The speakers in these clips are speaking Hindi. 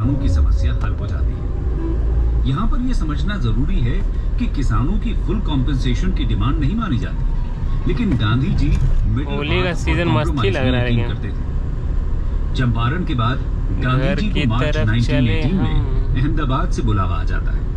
किसानों की समस्या हल हो जाती है। यहाँ पर यह समझना जरूरी है कि किसानों की फुल कॉम्पेंसेशन की डिमांड नहीं मानी जाती, लेकिन गांधी जी होली का सीजन मस्त ही लग रहा है करते थे। चंपारण के बाद गांधी जी को मार्च 1918 में अहमदाबाद से बुलावा आ जाता है।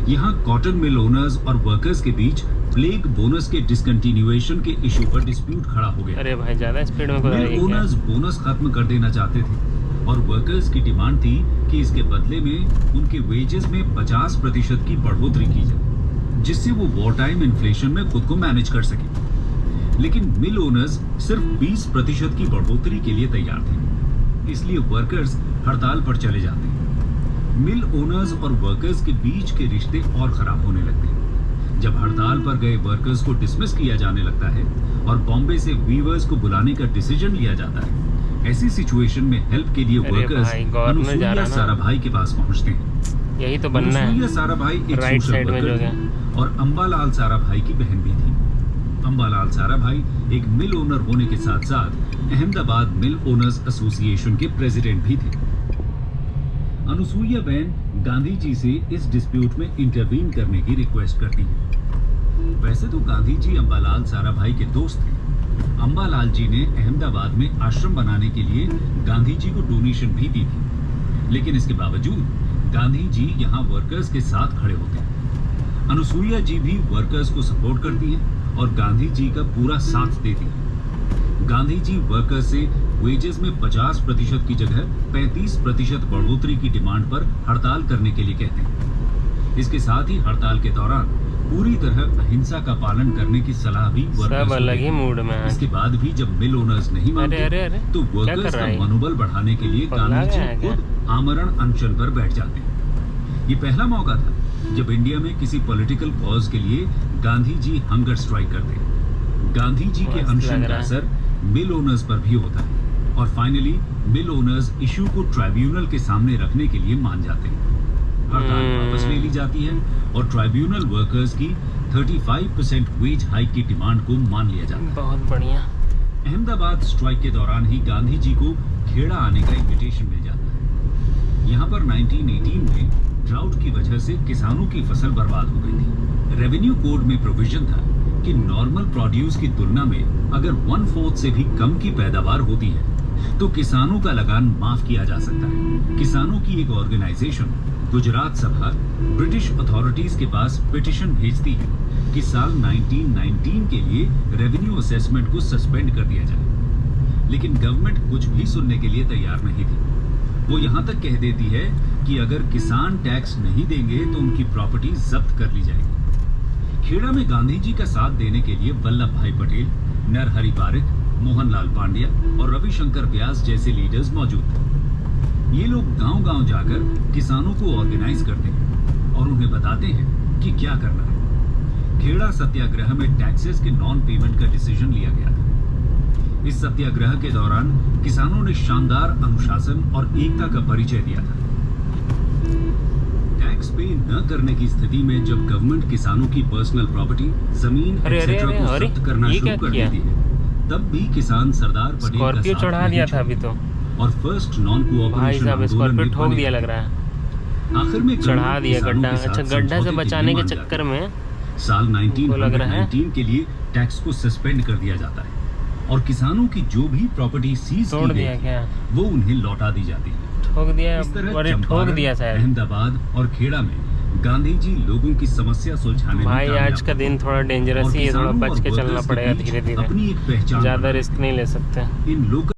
यहाँ कॉटन मिल ओनर्स और वर्कर्स के बीच प्लेग बोनस के डिसकंटिन्यूएशन के इशू पर डिस्प्यूट खड़ा हो गया। अरे भाई ज्यादा स्पीड में मिल ओनर्स बोनस खत्म कर देना चाहते थे और वर्कर्स की डिमांड थी कि इसके बदले में उनके वेजेस में 50% की बढ़ोतरी की जाए, जिससे वो वॉर टाइम इन्फ्लेशन में खुद को मैनेज कर सके। लेकिन मिल ओनर्स सिर्फ 20% की बढ़ोतरी के लिए तैयार थे, इसलिए वर्कर्स हड़ताल पर चले जाते हैं। मिल ओनर्स और वर्कर्स के बीच के रिश्ते और खराब होने लगते हैं। जब हड़ताल पर गए वर्कर्स को डिसमिस किया जाने लगता है और बॉम्बे से वीवर्स को बुलाने का डिसीजन लिया जाता है, ऐसी सिचुएशन में हेल्प के लिए वर्कर्स अनुसुईया साराभाई के पास पहुंचते हैं। यही तो बनना है। अनुसुईया साराभाई एक सोशल वर्कर थी और अंबालाल साराभाई की बहन भी थी। अंबालाल साराभाई एक मिल ओनर होने के साथ साथ अहमदाबाद मिल ओनर्स एसोसिएशन के प्रेसिडेंट भी थे। अनुसुईया बहन गांधी जी से इस डिस्प्यूट में इंटरवीन करने की रिक्वेस्ट करती है। वैसे तो गांधी जी अंबालाल साराभाई के दोस्त थे। अंबालाल जी ने अहमदाबाद में आश्रम बनाने के लिए गांधी जी को डोनेशन भी दी थी, लेकिन इसके बावजूद गांधी जी यहाँ वर्कर्स के साथ खड़े होते हैं। अनुसुईया जी भी वर्कर्स को सपोर्ट करती हैं और गांधी जी का पूरा साथ देती हैं। गांधी जी वर्कर्स से वेजेस में 50% की जगह 35% बढ़ोतरी की डिमांड पर हड़ताल करने के लिए कहते हैं। इसके साथ ही हड़ताल के दौरान पूरी तरह अहिंसा का पालन करने की सलाह भी वर्कर्स को अलग ही मूड में है। इसके बाद भी जब मिल ओनर्स नहीं मानते तो वर्कर्स का मनोबल बढ़ाने के लिए गांधी जी खुद आमरण अनशन पर बैठ जाते हैं। ये पहला मौका था जब इंडिया में किसी पॉलिटिकल कॉज के लिए गांधी जी हंगर स्ट्राइक करते। गांधी जी के अनशन का असर मिल ओनर्स पर भी होता है और फाइनली मिल ओनर्स इशू को ट्राइब्यूनल के सामने रखने के लिए मान जाते हैं। हड़ताल वापस ले ली जाती है और ट्राइब्यूनल वर्कर्स की 35% वेज हाइक की डिमांड को मान लिया जाता है। बहुत बढ़िया। अहमदाबाद स्ट्राइक के दौरान ही गांधी जी को खेड़ा आने का इन्विटेशन मिल जाता है। यहाँ पर 1918 में ड्राउट की वजह से किसानों की फसल बर्बाद हो गई थी। रेवेन्यू कोड में प्रोविजन था कि नॉर्मल प्रोड्यूस की तुलना में अगर 1/4 से भी कम की पैदावार होती है तो किसानों का लगान माफ किया जा सकता है। किसानों की एक ऑर्गेनाइजेशन गुजरात सभा ब्रिटिश अथॉरिटीज के पास पिटीशन भेजती है कि साल 1919 के लिए रेवेन्यू असेसमेंट को सस्पेंड कर दिया जाए, लेकिन गवर्नमेंट कुछ भी सुनने के लिए तैयार नहीं थी। वो यहाँ तक कह देती है कि अगर किसान टैक्स नहीं देंगे तो उनकी प्रॉपर्टी जब्त कर ली जाएगी। खेड़ा में गांधी जी का साथ देने के लिए वल्लभ भाई पटेल, नरहरि पारिक, मोहनलाल पांड्या और रविशंकर व्यास जैसे लीडर्स मौजूद थे। ये लोग गांव-गांव जाकर किसानों को ऑर्गेनाइज करते हैं और उन्हें बताते हैं कि क्या करना है। खेड़ा सत्याग्रह में टैक्सेस के नॉन पेमेंट का डिसीजन लिया गया था। इस सत्याग्रह के दौरान किसानों ने शानदार अनुशासन और एकता का परिचय दिया था। टैक्स पे न करने की स्थिति में जब गवर्नमेंट किसानों की पर्सनल प्रॉपर्टी, जमीन एक्सेट्रा को जब्त करना शुरू कर देती है, तब भी किसान सरदार पटेल का साथ चढ़ा दिया था अभी तो, और फर्स्ट नॉन कोऑपरेशन आंदोलन में ठोक दिया लग रहा है। आखिर में चढ़ा दिया गड्ढा। अच्छा, गड्ढा से बचाने के चक्कर में साल 1919 के लिए टैक्स को सस्पेंड कर दिया जाता है और किसानों की जो भी प्रॉपर्टी सीज की गई है वो उन्हें लौटा दी जाती है। ठोक दिया। इस तरह चंपारण, अहमदाबाद और खेड़ा में गांधी जी लोगों की समस्या सुलझाने में भाई आज का दिन थोड़ा डेंजरस ही है, थोड़ा बच के चलना पड़ेगा धीरे धीरे। अपनी एक पहचान, ज्यादा रिस्क नहीं ले सकते। इन लोग